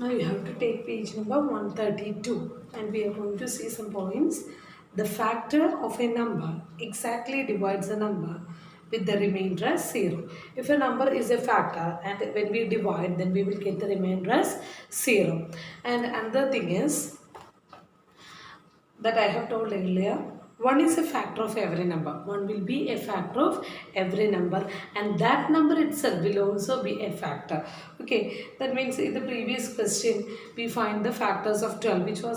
Now you have to take page number 132 and we are going to see some points. The factor of a number exactly divides a number with the remainder as 0. If a number is a factor and when we divide, then we will get the remainder as 0. And another thing is that I have told earlier, 1 is a factor of every number. 1 will be a factor of every number and that number itself will also be a factor. Okay, that means in the previous question we find the factors of 12. Which all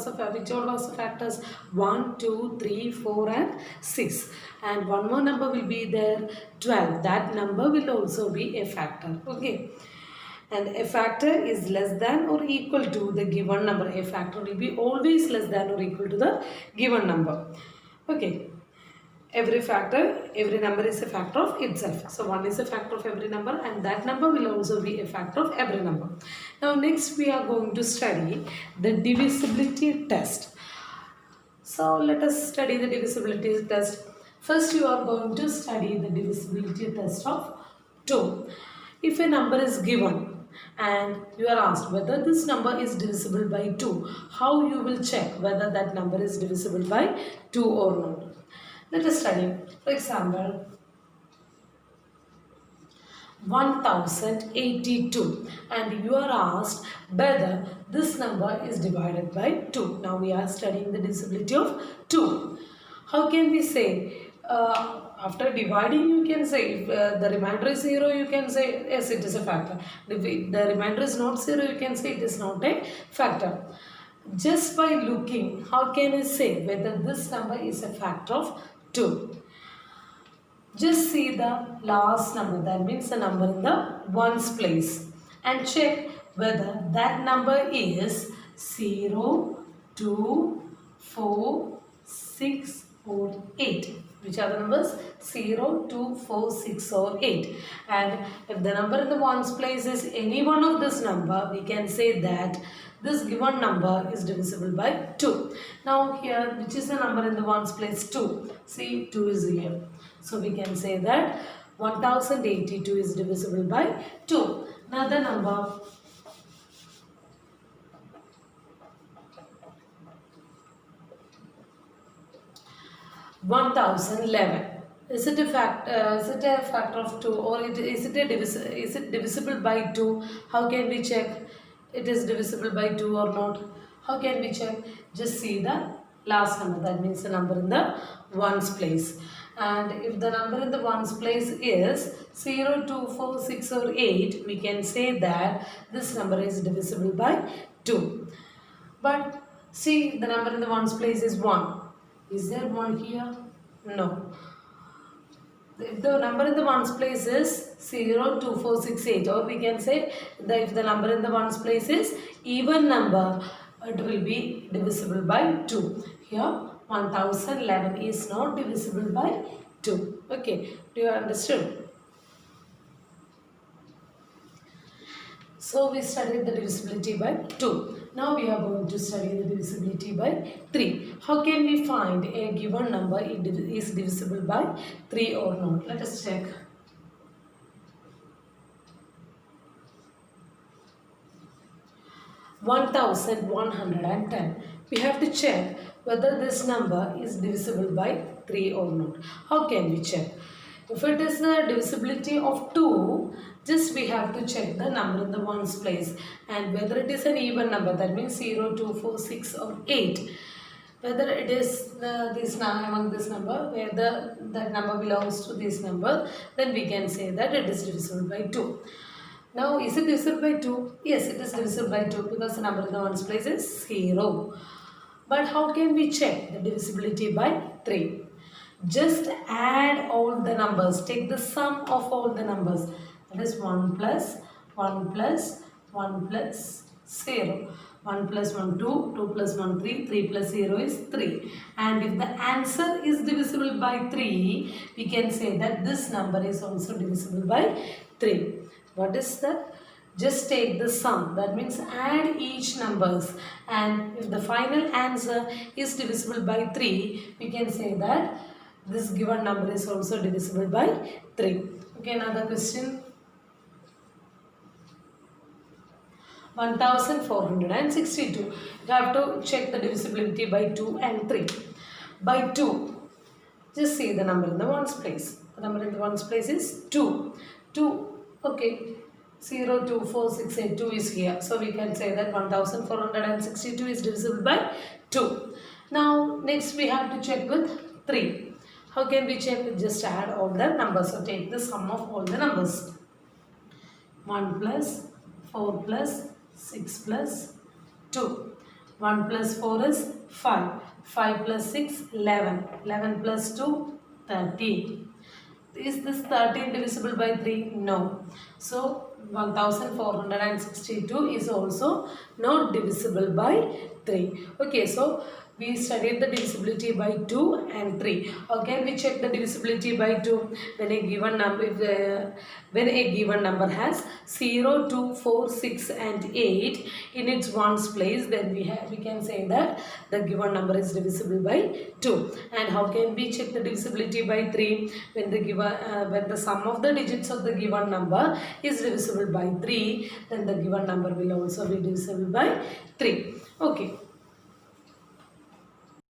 was the factors? 1, 2, 3, 4 and 6. And one more number will be there, 12. That number will also be a factor. Okay. And a factor is less than or equal to the given number. A factor will be always less than or equal to the given number. Okay. Every number is a factor of itself. So 1 is a factor of every number and that number will also be a factor of every number. Now next we are going to study the divisibility test. So let us study the divisibility test. First you are going to study the divisibility test of 2. If a number is given and you are asked whether this number is divisible by 2, how you will check whether that number is divisible by 2 or not. Let us study. For example, 1082 and you are asked whether this number is divided by 2. Now we are studying the divisibility of 2. How can we say? After dividing you can say if the remainder is 0 you can say yes it is a factor. If the remainder is not 0 you can say it is not a factor. Just by looking how can you say whether this number is a factor of 2? Just see the last number, that means the number in the ones place and check whether that number is 0, 2, 4, 6 or 8. Which are the numbers? 0, 2, 4, 6 or 8. And if the number in the ones place is any one of this number, we can say that this given number is divisible by 2. Now here, which is the number in the ones place? 2. See, 2 is here. So we can say that 1082 is divisible by 2. Another number 1011. Is it a factor of 2 or is it divisible by 2? How can we check it is divisible by 2 or not? How can we check? Just see the last number, that means the number in the ones place. And if the number in the ones place is 0, 2, 4, 6 or 8, we can say that this number is divisible by 2. But see, the number in the ones place is 1. Is there 1 here? No. If the number in the ones place is 0, 2, 4, 6, 8, or we can say that if the number in the ones place is even number, it will be divisible by 2. Here 1011 is not divisible by 2. Okay, do you understood? So we studied the divisibility by 2. Now we are going to study the divisibility by 3. How can we find a given number is divisible by 3 or not? Let us check. (1110). We have to check whether this number is divisible by 3 or not. How can we check? If it is the divisibility of 2, just we have to check the number in the ones place and whether it is an even number, that means 0, 2, 4, 6 or 8. Whether it is among this number, where that number belongs to this number, then we can say that it is divisible by 2. Now is it divisible by 2? Yes, it is divisible by 2 because the number in the ones place is 0. But how can we check the divisibility by 3? Just add all the numbers. Take the sum of all the numbers. That is 1 plus 1 plus 1 plus 0. 1 plus 1 2, 2 plus 1 3, 3 plus 0 is 3. And if the answer is divisible by 3, we can say that this number is also divisible by 3. What is that? Just take the sum, that means add each numbers, and if the final answer is divisible by 3, we can say that this given number is also divisible by 3. Okay, another question. 1462. You have to check the divisibility by 2 and 3. By 2, just see the number in the ones place. The number in the ones place is 2. 2, okay. 0, 2, 4, 6, 8, 2 is here. So we can say that 1462 is divisible by 2. Now next we have to check with 3. How can we check? Just add all the numbers. So take the sum of all the numbers. 1 plus 4 plus 6 plus 2. 1 plus 4 is 5. 5 plus 6, 11. 11 plus 2, 13. Is this 13 divisible by 3? No. So 1462 is also not divisible by 3. Okay, so we studied the divisibility by 2 and 3. How can we check the divisibility by 2? When a given number has 0, 2, 4, 6 and 8 in its ones place, then we can say that the given number is divisible by 2. And how can we check the divisibility by 3? When the sum of the digits of the given number is divisible by 3, then the given number will also be divisible by 3. Okay.